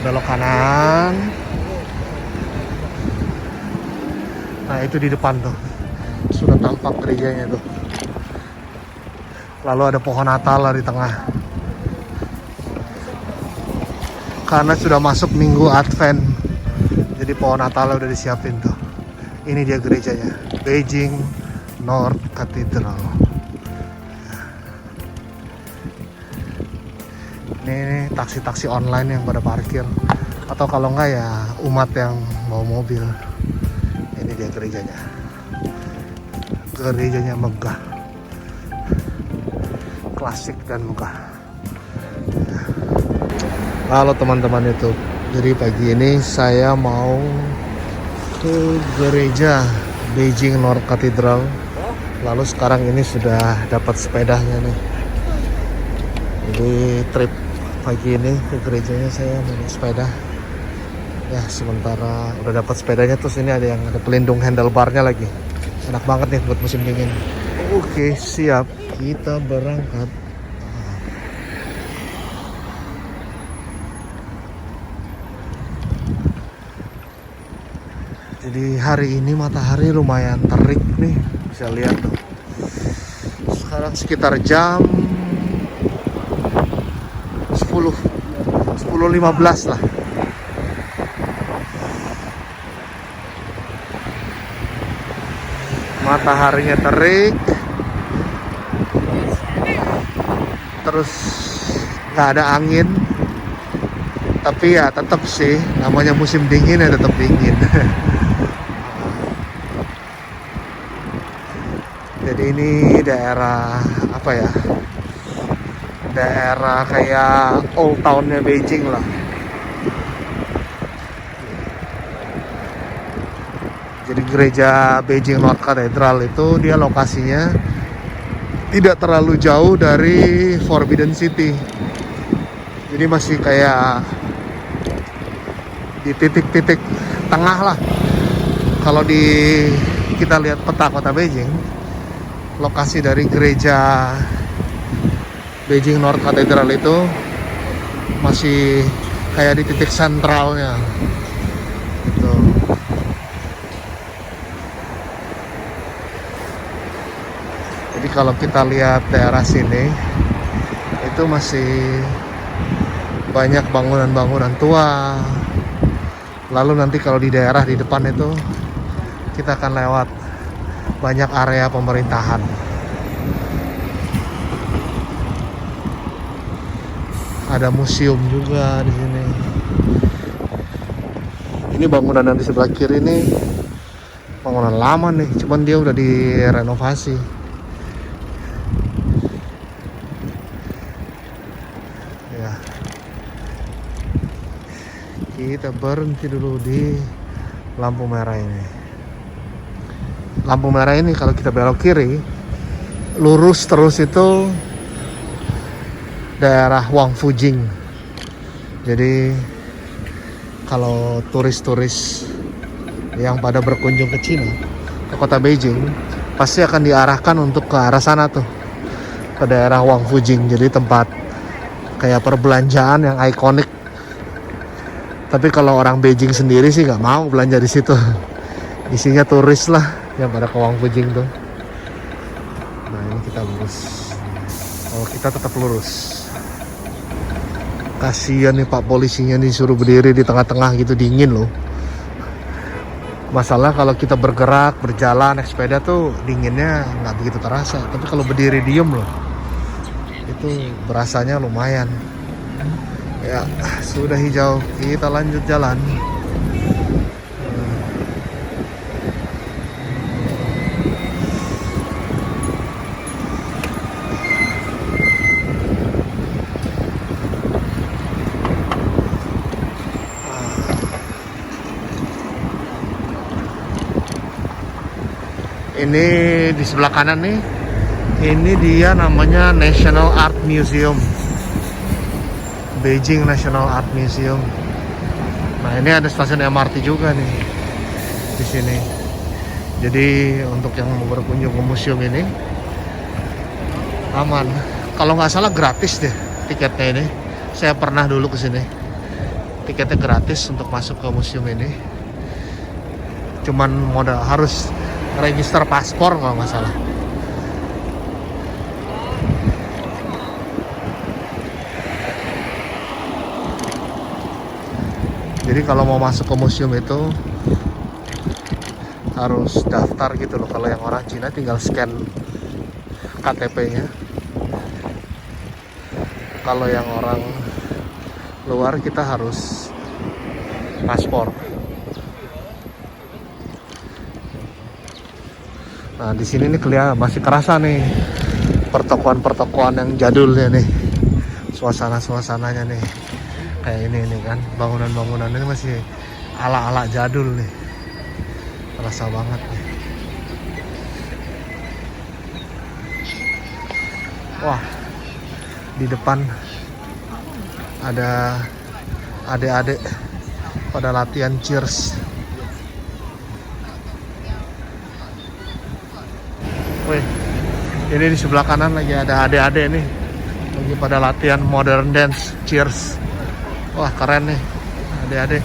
belok kanan. Nah itu di depan tuh sudah tampak gerejanya tuh. Lalu ada pohon Natal lah di tengah. Karena sudah masuk minggu Advent, jadi pohon Natal udah disiapin tuh. Ini dia gerejanya, Beijing North Cathedral. Ini taksi-taksi online yang pada parkir, atau kalau enggak ya umat yang bawa mobil. Ini dia gerejanya. Gerejanya megah, klasik dan megah. Halo teman-teman YouTube. Jadi pagi ini saya mau ke gereja Beijing North Cathedral. Lalu sekarang ini sudah dapat sepedanya nih. Jadi trip pagi ini ke gerejanya saya naik sepeda. Ya sementara udah dapat sepedanya, terus ini ada yang ada pelindung handlebarnya lagi. Enak banget nih buat musim dingin. Oke siap, kita berangkat. Jadi hari ini matahari lumayan terik nih, bisa lihat tuh. Sekarang sekitar jam 10:15 lah. Mataharinya terik, terus nggak ada angin, tapi ya tetap sih namanya musim dingin ya tetap dingin. Jadi ini daerah apa ya, daerah kayak old townnya Beijing lah. Jadi gereja Beijing North Cathedral itu dia lokasinya tidak terlalu jauh dari Forbidden City. Jadi masih kayak di titik-titik tengah lah. Kalau kita lihat peta kota Beijing, lokasi dari gereja Beijing North Cathedral itu masih kayak di titik sentralnya gitu. Jadi kalau kita lihat daerah sini itu masih banyak bangunan-bangunan tua. Lalu nanti kalau di daerah di depan itu kita akan lewat banyak area pemerintahan. Ada museum juga di sini. Ini bangunan yang di sebelah kiri ini bangunan lama nih, cuman dia udah direnovasi. Ya. Kita berhenti dulu di lampu merah ini. Lampu merah ini kalau kita belok kiri, lurus terus itu daerah Wangfujing. Jadi kalau turis-turis yang pada berkunjung ke Cina, ke kota Beijing, pasti akan diarahkan untuk ke arah sana tuh, ke daerah Wangfujing. Jadi tempat kayak perbelanjaan yang ikonik. Tapi kalau orang Beijing sendiri sih nggak mau belanja di situ. Isinya turis lah yang pada ke Wangfujing tuh. Nah ini kita lurus. Oh kita tetap lurus. Kasian nih pak polisinya nih, suruh berdiri di tengah-tengah gitu, dingin loh. Masalah kalau kita bergerak, berjalan, naik sepeda tuh dinginnya nggak begitu terasa. Tapi kalau berdiri diem loh, itu berasanya lumayan. Ya sudah hijau, kita lanjut jalan. Ini di sebelah kanan nih, ini dia namanya National Art Museum, Beijing National Art Museum. Nah ini ada stasiun MRT juga nih di sini. Jadi untuk yang mau berkunjung ke museum ini aman. Kalau nggak salah gratis deh tiketnya ini. Saya pernah dulu ke sini. tiketnya gratis untuk masuk ke museum ini. Cuman modal harus register paspor kalau nggak salah. Jadi kalau mau masuk ke museum itu harus daftar gitu loh. Kalau yang orang Cina tinggal scan KTP-nya. Kalau yang orang luar kita harus paspor. Nah di sini nih kelihatan masih kerasa nih pertokoan-pertokoan yang jadulnya nih, suasana-suasananya nih kayak ini nih kan, bangunan-bangunan ini masih ala-ala jadul nih, terasa banget nih. Wah, di depan ada adik-adik pada latihan cheers. Wih, ini di sebelah kanan lagi ada adik-adik nih, lagi pada latihan modern dance cheers. Wah keren nih adik-adik,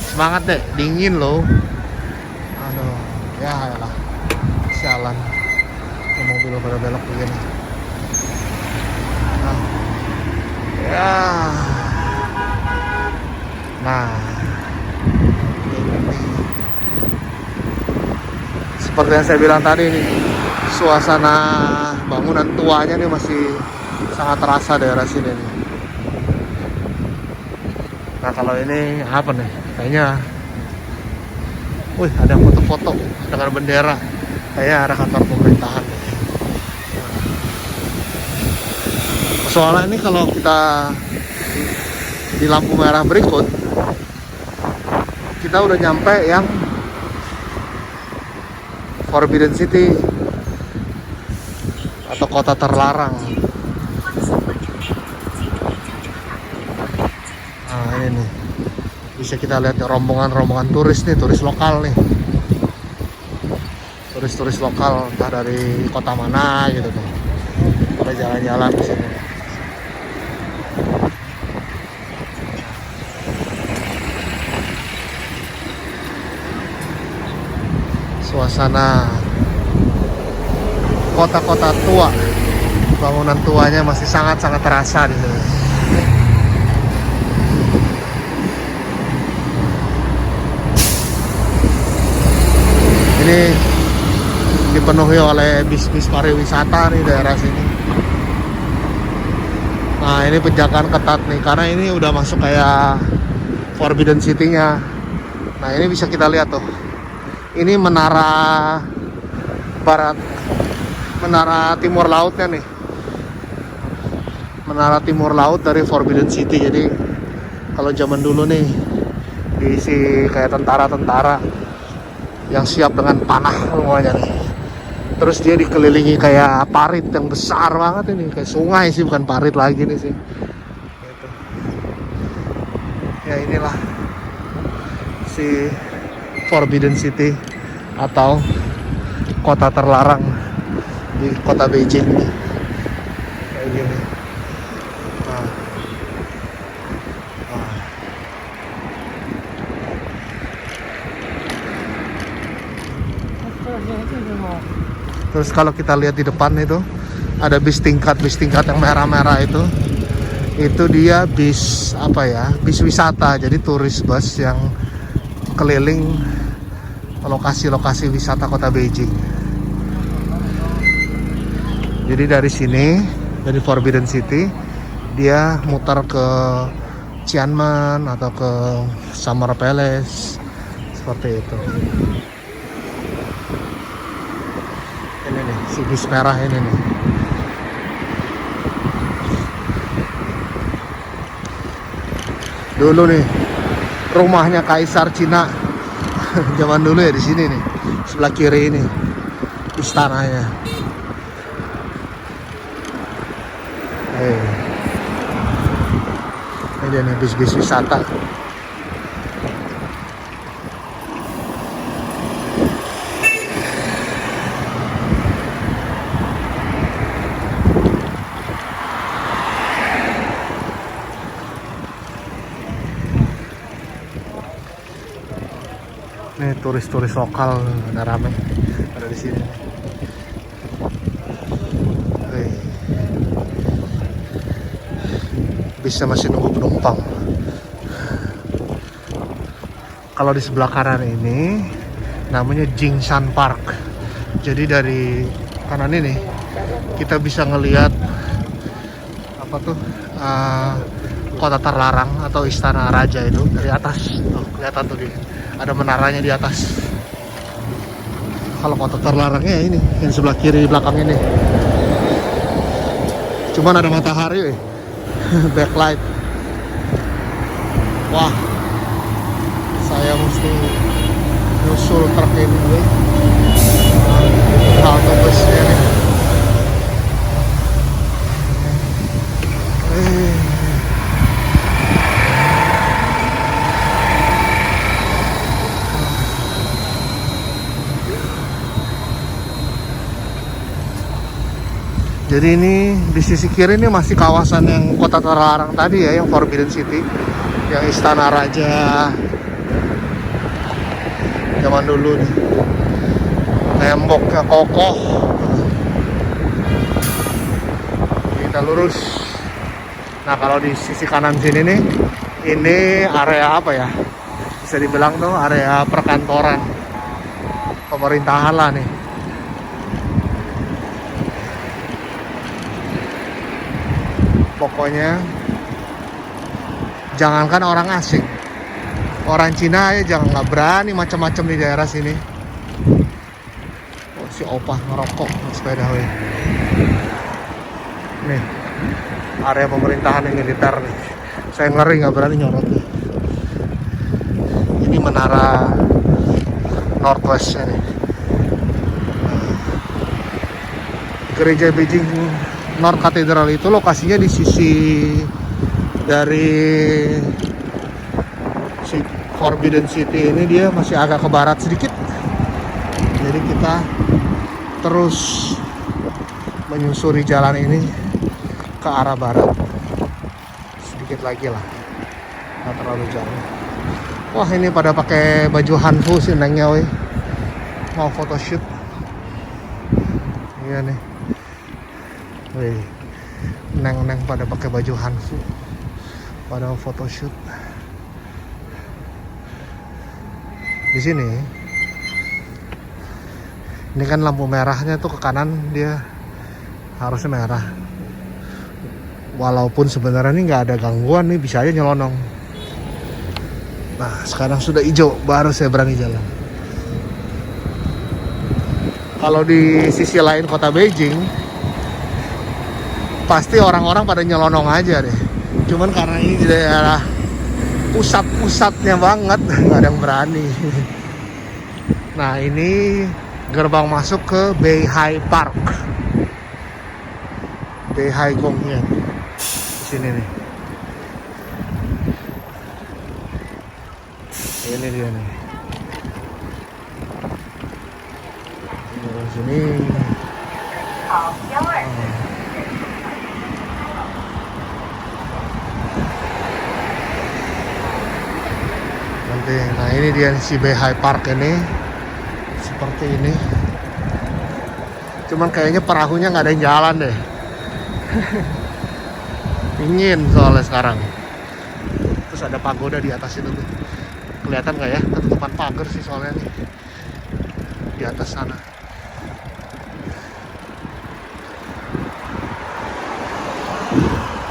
semangat deh, dingin loh. Aduh, ya lah, sialan, mobil pada belok begini. Ya, nah, seperti yang saya bilang tadi nih, suasana bangunan tuanya nih masih sangat terasa daerah sini nih. Nah kalau ini apa nih? Kayaknya, wih ada foto-foto dengan bendera, kayaknya ada kantor pemerintahan. Soalnya ini kalau kita di lampu merah berikut, kita udah nyampe yang Forbidden City atau kota terlarang. Nah ini nih, bisa kita lihat rombongan-rombongan turis nih, turis lokal nih, turis-turis lokal entah dari kota mana gitu tuh, pada jalan-jalan di sini. Suasana kota-kota tua, bangunan tuanya masih sangat-sangat terasa di sini. Ini dipenuhi oleh bis-bis pariwisata nih daerah sini. Nah ini penjagaan ketat nih, karena ini udah masuk kayak Forbidden City-nya. Nah ini bisa kita lihat tuh, ini menara barat, menara timur lautnya nih, menara timur laut dari Forbidden City. Jadi kalau zaman dulu nih diisi kayak tentara-tentara yang siap dengan panah semuanya nih. Terus dia dikelilingi kayak parit yang besar banget ini, kayak sungai sih, bukan parit lagi nih sih. Gitu. Ya inilah si Forbidden City atau kota terlarang di kota Beijing nih. Kayak gini. Nah. Terus kalau kita lihat di depan itu ada bis tingkat yang merah-merah itu dia bis apa ya, bis wisata, jadi turis bus yang keliling lokasi-lokasi wisata kota Beijing. Jadi dari sini, dari Forbidden City, dia muter ke Xiamen atau ke Summer Palace seperti itu. Ini nih, si bis merah ini nih. Dulu nih rumahnya Kaisar Cina zaman dulu ya, di sini nih, sebelah kiri ini istananya. Ini dia nih bis-bis wisata. turis-turis lokal ada rame ada di sini. Wih. Bisa masih nunggu penumpang. Kalau di sebelah kanan ini namanya Jingshan Park. Jadi dari kanan ini kita bisa ngelihat apa tuh kota terlarang atau istana raja itu dari atas. Tuh, kelihatan tuh ada menaranya di atas. Kalau kota terlarangnya ini yang sebelah kiri belakang ini. Cuman ada matahari, backlight. Wah, saya mesti nyusul truk ini dulu. Halte busnya nih. Jadi ini di sisi kiri ini masih kawasan yang kota terlarang tadi ya, yang Forbidden City, yang istana raja zaman dulu nih. Temboknya kokoh. Kita lurus. Nah kalau di sisi kanan sini nih, ini area apa ya? Bisa dibilang tuh area perkantoran pemerintahan lah nih. Pokoknya jangankan orang asing, orang Cina aja jangan nggak berani macam-macam di daerah sini. Oh, si opah ngerokok sepeda weh. Nih area pemerintahan yang militer nih. Saya ngeri nggak berani nyorot nih. Ini menara Northwestnya nih. Gereja Beijing North Cathedral itu lokasinya di sisi dari si Forbidden City ini, dia masih agak ke barat sedikit. Jadi kita terus menyusuri jalan ini ke arah barat. Sedikit lagi lah, nggak terlalu jauh. Wah ini pada pakai baju hanfu sih nengnya weh. Mau photoshoot. Iya nih. Wih, neng-neng pada pakai baju hanfu, pada photoshoot. Di sini, ini kan lampu merahnya tuh ke kanan dia harusnya merah. Walaupun sebenarnya ini nggak ada gangguan nih, bisa aja nyelonong. Nah, sekarang sudah hijau, baru saya berani jalan. Kalau di sisi lain kota Beijing, pasti orang-orang pada nyelonong aja deh. Cuman karena ini di daerah pusat-pusatnya banget, nggak ada yang berani. Nah ini gerbang masuk ke Beihai Park, Beihai Gongnya. Di sini nih. Ini dia nih. Di sini. Nah ini dia si Beihai Park ini seperti ini. Cuman kayaknya perahunya nggak ada yang jalan deh. Dingin soalnya sekarang. Terus ada pagoda di atas itu tuh. Kelihatan nggak ya? Ketutupan pagar sih soalnya nih. Di atas sana.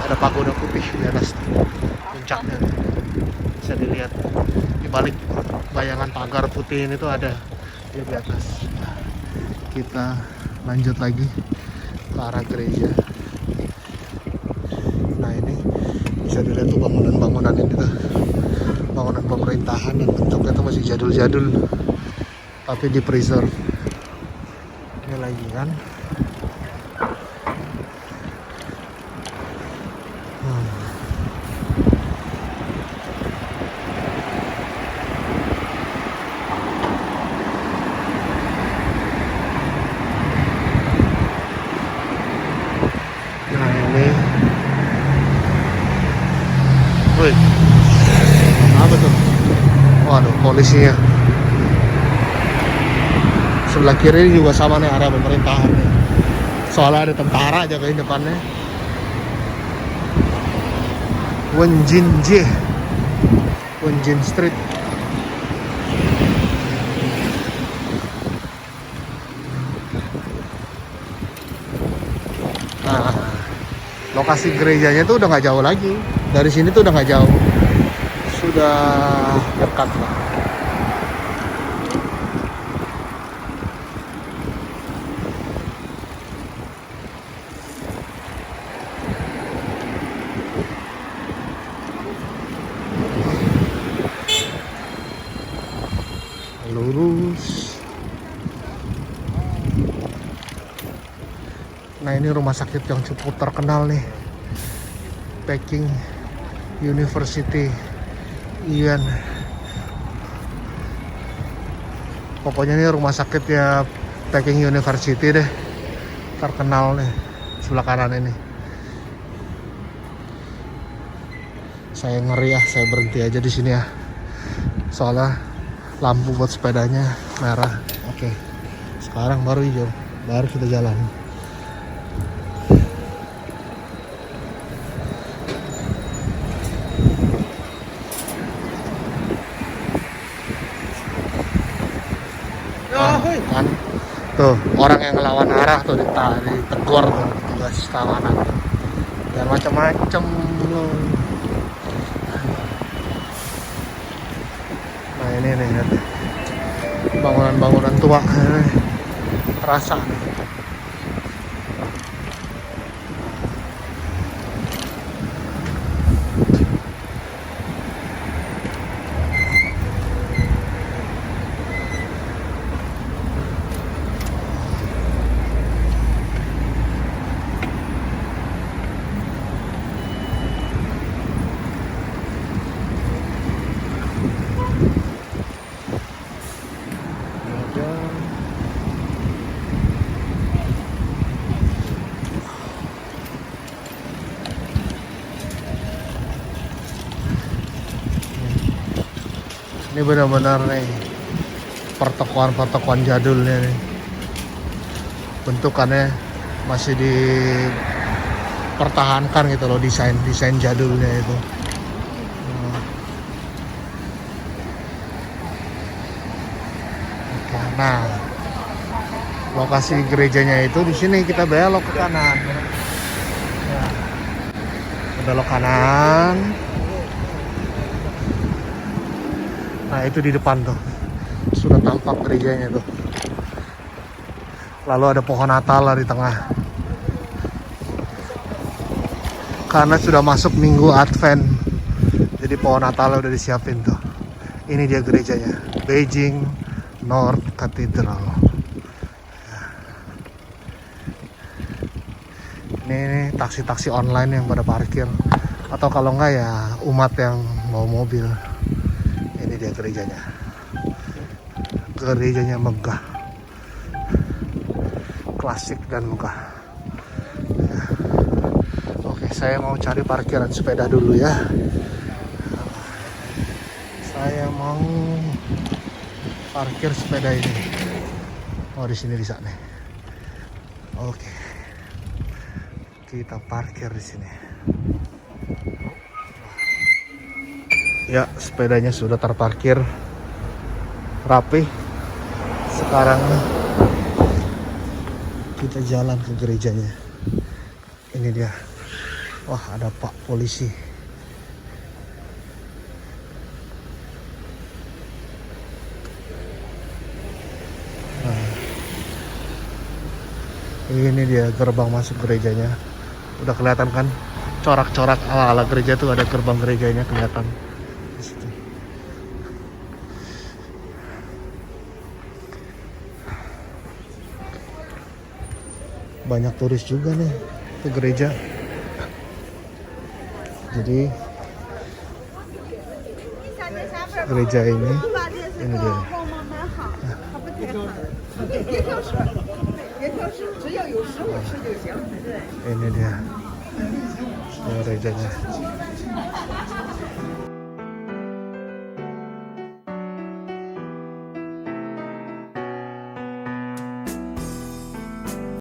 Ada pagoda putih di atas puncaknya. Bisa dilihat di balik bayangan pagar putih ini tuh ada dia di atas. Kita lanjut lagi ke arah gereja. Nah ini bisa dilihat tuh bangunan-bangunan ini tuh, bangunan pemerintahan, dan bentuknya tuh masih jadul-jadul tapi di preserve. Ini lagi kan. Wih, apa tuh? Waduh, polisinya. sebelah kiri juga sama nih area pemerintahan nih. Soalnya ada tentara aja kayak depannya. Wenjinji, Wenjin Street. Nah, lokasi gerejanya tuh udah nggak jauh lagi. Dari sini tuh udah nggak jauh, sudah dekat lah. Lurus. Nah, ini rumah sakit yang cukup terkenal nih, Peking University Ian. Pokoknya ini rumah sakit ya Peking University deh, terkenal nih. Sebelah kanan ini. Saya ngeri ya, saya berhenti aja di sini ya. Soalnya lampu buat sepedanya merah. Oke. Sekarang baru hijau, baru kita jalan. Kan tuh orang yang ngelawan arah tuh ditegur tuh tugas keamanan, dan macam-macam loh. Nah ini nih lihat, bangunan-bangunan tua nih, terasa nih. Ini benar-benar nih pertokoan jadulnya nih. Bentukannya masih dipertahankan gitu loh, desain jadulnya itu. Oke, nah lokasi gerejanya itu di sini, kita belok ke kanan. Nah, belok kanan. Nah itu di depan tuh sudah tampak gerejanya tuh. Lalu ada pohon Natal lah di tengah. Karena sudah masuk minggu Advent, jadi pohon Natal udah disiapin tuh. Ini dia gerejanya, Beijing North Cathedral. Ini taksi-taksi online yang pada parkir, atau kalau enggak ya umat yang mau mobil. Ini dia gerejanya. Gerejanya megah, klasik dan megah. Ya. Oke, saya mau cari parkiran sepeda dulu ya. Saya mau parkir sepeda ini. Oh, di sini bisa nih. Oke. Kita parkir di sini. Ya, sepedanya sudah terparkir rapi. Sekarang kita jalan ke gerejanya. Ini dia. Wah, ada Pak Polisi. Nah, ini dia gerbang masuk gerejanya. Udah kelihatan kan? Corak-corak ala-ala gereja tuh, ada gerbang gerejanya kelihatan. Banyak turis juga nih ke gereja. Jadi gereja ini dia. Ini dia gerejanya.